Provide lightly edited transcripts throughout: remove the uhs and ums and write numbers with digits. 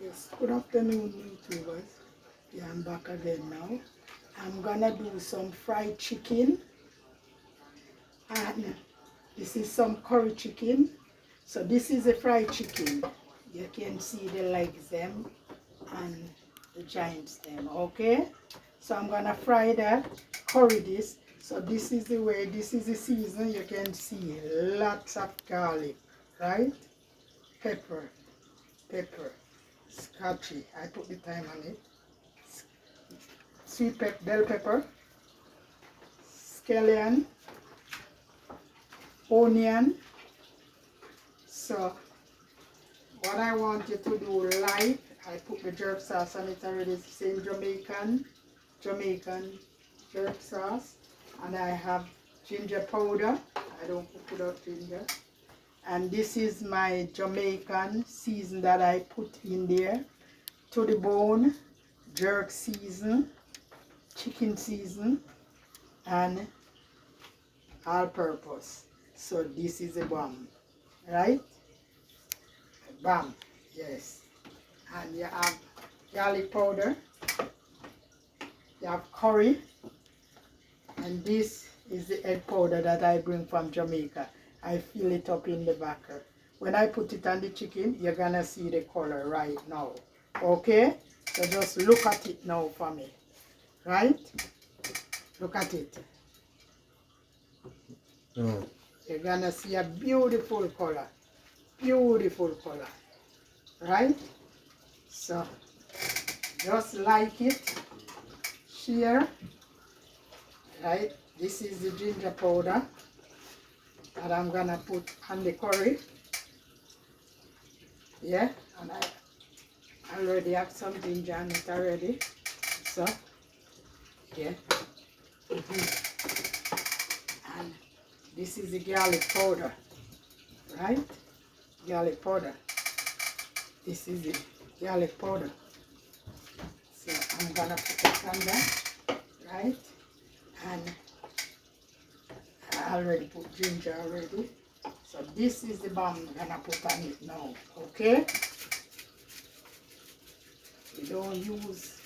Yes, good afternoon, YouTubers. Yeah, I'm back again now. I'm gonna do some fried chicken, and this is some curry chicken. So this is a fried chicken. You can see the legs them and the joints them, okay? So I'm gonna fry that, curry this. So this is the way, this is the season. You can see lots of garlic, right? Pepper, scotchy. I put the time on it. Sweet bell pepper, scallion, onion. So what I want you to do light, I put the jerk sauce on it already. It's the same Jamaican jerk sauce. And I have ginger powder. I don't cook without ginger. And this is my Jamaican season that I put in there. To the bone, jerk season, chicken season, and all purpose. So this is a bomb, right? Bomb, yes. And you have garlic powder, you have curry, and this is the egg powder that I bring from Jamaica. I fill it up in the backer. When I put it on the chicken, you're gonna see the color right now. Okay? So just look at it now for me. Right? Look at it. Oh. You're gonna see a beautiful color. Beautiful color. Right? So just like it. Share. Right? This is the ginger powder that I'm gonna put on the curry. Yeah, and I already have some ginger on it already. So yeah. And this is the garlic powder. Right? Garlic powder. This is the garlic powder. So I'm gonna put it on there, right? And I already put ginger already. So this is the bomb I'm gonna put on it now, okay? You don't use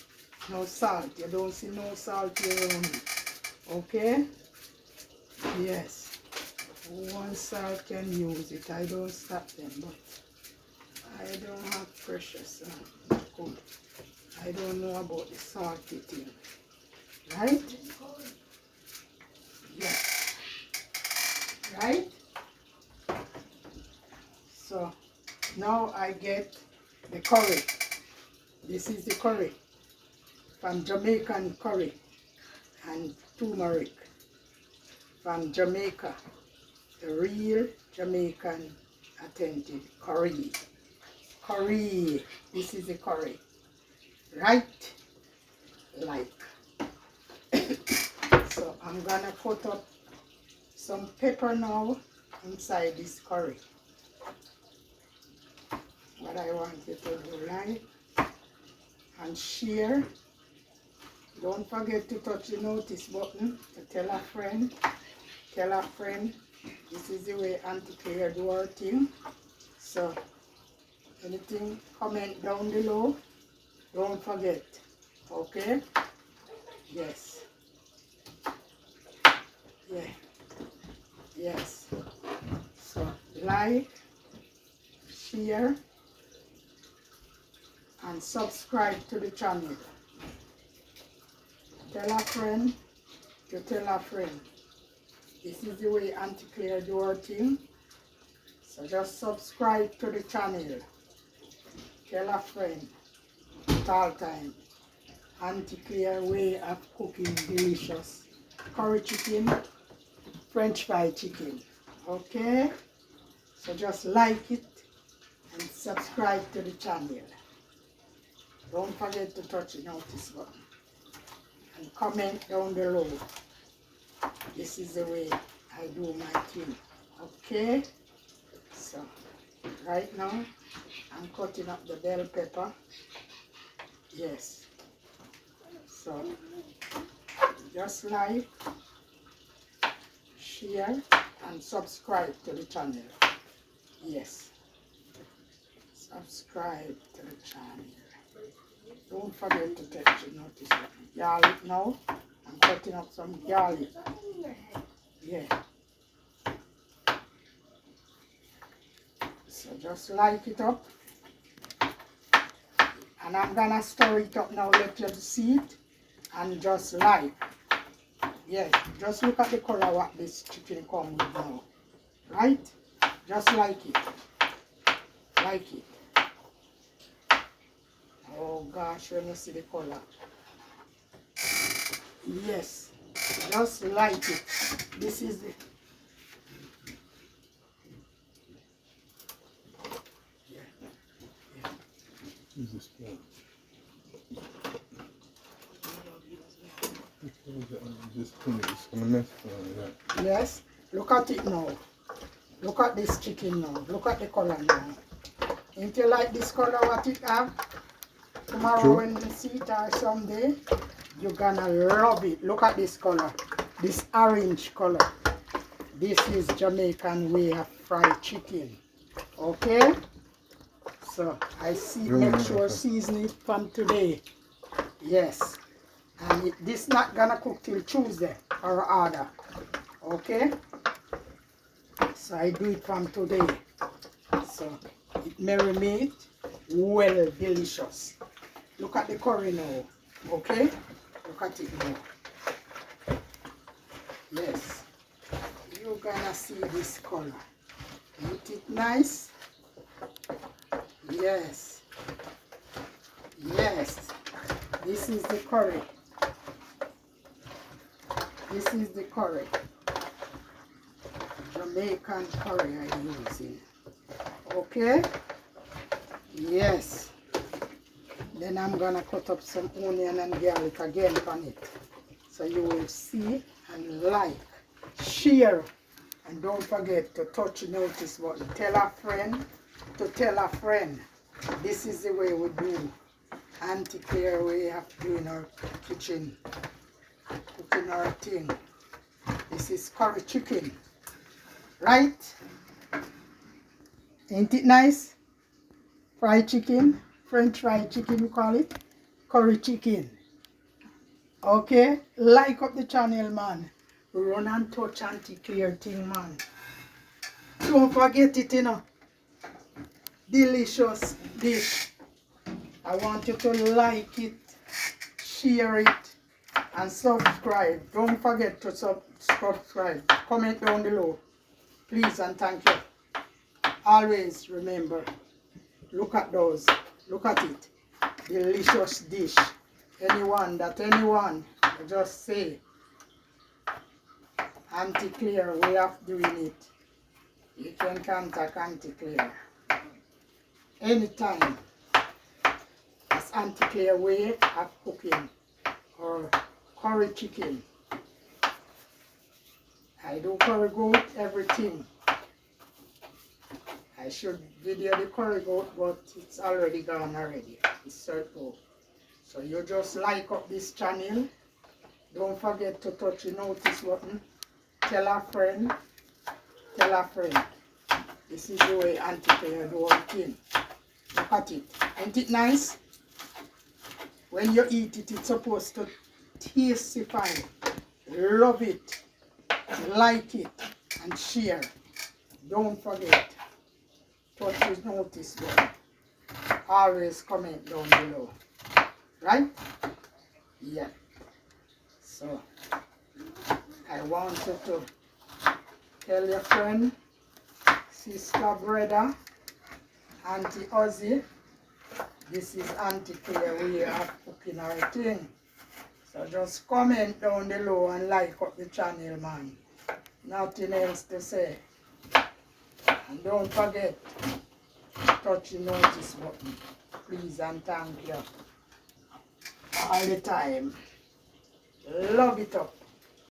no salt. You don't see no salt here on it, okay? Yes. One salt can use it. I don't stop them, but I don't have precious good. I don't know about the salty thing, right? Yes. Right? So now I get the curry. This is the curry from Jamaican curry and turmeric from Jamaica. The real Jamaican authentic curry. Curry. This is the curry. Right? Like. So I'm gonna cut up some pepper now inside this curry. What I want you to do, like and share. Don't forget to touch the notice button to tell a friend. Tell a friend. This is the way Aunty Clair do her thing. So anything, comment down below. Don't forget. Okay? Yes. Yeah. Yes. So like, share, and subscribe to the channel. Tell a friend to tell a friend. This is the way Aunty Clair do her thing. So just subscribe to the channel. Tell a friend at all time. Aunty Clair way of cooking delicious curry chicken, French fried chicken. Okay? So just like it and subscribe to the channel. Don't forget to touch the notice button. And comment down below. This is the way I do my thing. Okay? So, right now, I'm cutting up the bell pepper. Yes. So, just like, share, and subscribe to the channel. Yes. So, subscribe to the channel. Don't forget to touch the notice button. Garlic now. I'm cutting up some garlic. Yeah. So just like it up. And I'm gonna stir it up now, let you see it. And just like. Yeah, just look at the color what this chicken comes with now. Right? Just like it. Like it. Oh gosh, when you see the color. Yes. Just like it. This is the... Yeah. Yeah. Use this spoon. This spoon is gonna mess with that. Yes. Look at it now. Look at this chicken now. Look at the color now. Ain't you like this color what it have? Tomorrow True. when you see it or someday, you're gonna love it. Look at this color. This orange color. This is Jamaican way of fried chicken. Okay? So I see, make sure season it from today. Yes. And this not gonna cook till Tuesday or other. Okay? So I do it from today. So it marinate well delicious. Look at the curry now. Okay? Look at it now. Yes. You're gonna see this color. Ain't it nice? Yes. Yes. This is the curry. This is the curry. Jamaican curry I'm using. Okay? Yes. Then I'm gonna cut up some onion and garlic again on it. So you will see and like, share, and don't forget to touch the notice button. Tell a friend to tell a friend. This is the way we do. Aunty Clair way of doing our kitchen, cooking our thing. This is curry chicken, right? Ain't it nice? Fried chicken, French fried chicken we call it, curry chicken. Okay, like up the channel, man. Run and touch Aunty Clair thing, man. Don't forget it, you know. Delicious dish. I want you to like it, share it, and subscribe. Don't forget to subscribe. Comment down below, please and thank you. Always remember, look at those. Look at it. Delicious dish. Anyone, you just say, Aunty Clair way of doing it. You can contact Aunty Clair anytime. That's Aunty Clair way of cooking or curry chicken. I do curry goat, everything. I should video the curry goat, but it's already gone already. It's circle. So you just like up this channel. Don't forget to touch the notice button. Tell a friend. Tell a friend. This is the way Aunty Clair do her thing. Look at it. Ain't it nice? When you eat it, it's supposed to tastify. Love it. Like it. And share. Don't forget. Touch the notice button. Always comment down below. Right? Yeah. So, I want you to tell your friend, sister, brother, Auntie Ozzy, this is Aunty Clair way of cooking her thing. So just comment down below and like up the channel, man. Nothing else to say. And don't forget, touch the notice button. Please and thank you. All the time. Love it up.